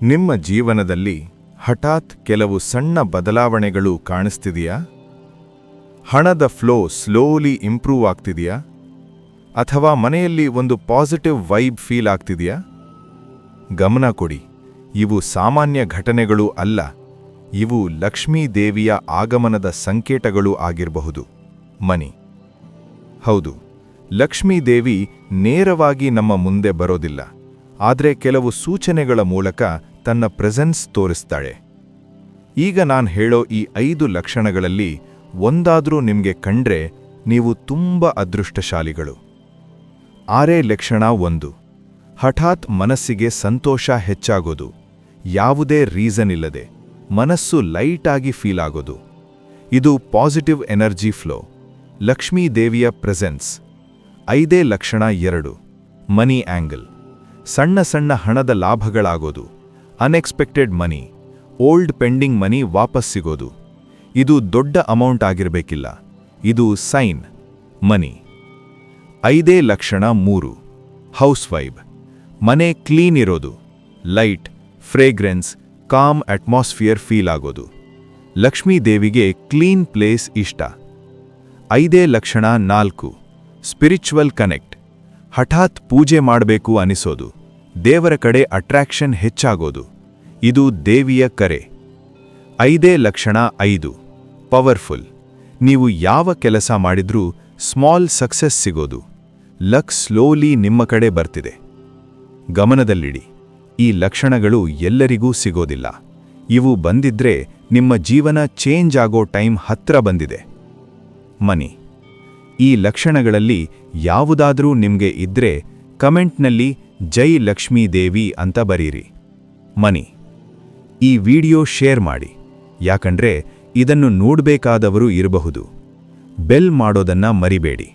ನಿಮ್ಮ ಜೀವನದಲ್ಲಿ ಹಠಾತ್ ಕೆಲವು ಸಣ್ಣ ಬದಲಾವಣೆಗಳು ಕಾಣಿಸ್ತಿದೆಯಾ? ಹಣದ ಫ್ಲೋ ಸ್ಲೋಲಿ ಇಂಪ್ರೂವ್ ಆಗ್ತಿದೆಯಾ? ಅಥವಾ ಮನೆಯಲ್ಲಿ ಒಂದು ಪಾಸಿಟಿವ್ ವೈಬ್ ಫೀಲ್ ಆಗ್ತಿದೆಯಾ? ಗಮನ ಕೊಡಿ, ಇವು ಸಾಮಾನ್ಯ ಘಟನೆಗಳು ಅಲ್ಲ, ಇವು ಲಕ್ಷ್ಮೀ ದೇವಿಯ ಆಗಮನದ ಸಂಕೇತಗಳು ಆಗಿರಬಹುದು. ಮನಿ. ಹೌದು, ಲಕ್ಷ್ಮೀ ದೇವಿ ನೇರವಾಗಿ ನಮ್ಮ ಮುಂದೆ ಬರೋದಿಲ್ಲ, ಆದರೆ ಕೆಲವು ಸೂಚನೆಗಳ ಮೂಲಕ ತನ್ನ ಪ್ರೆಸೆನ್ಸ್ ತೋರಿಸ್ತಾಳೆ. ಈಗ ನಾನು ಹೇಳೋ ಈ 5 ಲಕ್ಷಣಗಳಲ್ಲಿ ಒಂದಾದ್ರೂ ನಿಮಗೆ ಕಂಡ್ರೆ ನೀವು ತುಂಬ ಅದೃಷ್ಟಶಾಲಿಗಳು. 6ನೇ ಲಕ್ಷಣ 1. ಹಠಾತ್ ಮನಸ್ಸಿಗೆ ಸಂತೋಷ ಹೆಚ್ಚಾಗೋದು. ಯಾವುದೇ ರೀಸನ್ ಇಲ್ಲದೆ ಮನಸ್ಸು ಲೈಟಾಗಿ ಫೀಲ್ ಆಗೋದು. ಇದು ಪಾಸಿಟಿವ್ ಎನರ್ಜಿ ಫ್ಲೋ, ಲಕ್ಷ್ಮೀ ದೇವಿಯ ಪ್ರೆಸೆನ್ಸ್. 5ನೇ ಲಕ್ಷಣ 2. ಮನಿ ಆಂಗಲ್. ಸಣ್ಣ ಸಣ್ಣ ಹಣದ ಲಾಭಗಳಾಗೋದು. ಅನ್ಎಕ್ಸ್ಪೆಕ್ಟೆಡ್ ಮನಿ, ಓಲ್ಡ್ ಪೆಂಡಿಂಗ್ ಮನಿ ವಾಪಸ್ ಸಿಗೋದು. ಇದು ದೊಡ್ಡ ಅಮೌಂಟ್ ಆಗಿರಬೇಕಿಲ್ಲ, ಇದು ಸೈನ್, ಮನಿ. 5ನೇ ಲಕ್ಷಣ 3. House vibe. ಮನೆ ಕ್ಲೀನ್ ಇರೋದು, light, fragrance, com atmosphere feel ಆಗೋದು. ಲಕ್ಷ್ಮೀ ದೇವಿಗೆ ಕ್ಲೀನ್ ಪ್ಲೇಸ್ ಇಷ್ಟ. 5ನೇ ಲಕ್ಷಣ 4. Spiritual connect. ಹಠಾತ್ ಪೂಜೆ ಮಾಡಬೇಕು ಅನಿಸೋದು, ದೇವರ ಕಡೆ ಅಟ್ರಾಕ್ಷನ್ ಹೆಚ್ಚಾಗೋದು. ಇದು ದೇವಿಯ ಕರೆ. 5ನೇ ಲಕ್ಷಣ 5. ಪವರ್ಫುಲ್. ನೀವು ಯಾವ ಕೆಲಸ ಮಾಡಿದ್ರೂ ಸ್ಮಾಲ್ ಸಕ್ಸಸ್ ಸಿಗೋದು. ಲಕ್ ಸ್ಲೋಲಿ ನಿಮ್ಮ ಕಡೆ ಬರ್ತಿದೆ. ಗಮನದಲ್ಲಿಡಿ, ಈ ಲಕ್ಷಣಗಳು ಎಲ್ಲರಿಗೂ ಸಿಗೋದಿಲ್ಲ. ಇವು ಬಂದಿದ್ರೆ ನಿಮ್ಮ ಜೀವನ ಚೇಂಜ್ ಆಗೋ ಟೈಮ್ ಹತ್ರ ಬಂದಿದೆ. ಮನಿ. ಈ ಲಕ್ಷಣಗಳಲ್ಲಿ ಯಾವುದಾದ್ರೂ ನಿಮಗೆ ಇದ್ರೆ ಕಮೆಂಟ್ನಲ್ಲಿ ಜೈ ಲಕ್ಷ್ಮೀ ದೇವಿ ಅಂತ ಬರೀರಿ. ಮನಿ. ಈ ವಿಡಿಯೋ ಶೇರ್ ಮಾಡಿ, ಯಾಕಂದ್ರೆ ಇದನ್ನು ನೋಡ್ಬೇಕಾದವರು ಇರಬಹುದು. ಬೆಲ್ ಮಾಡೋದನ್ನ ಮರಿಬೇಡಿ.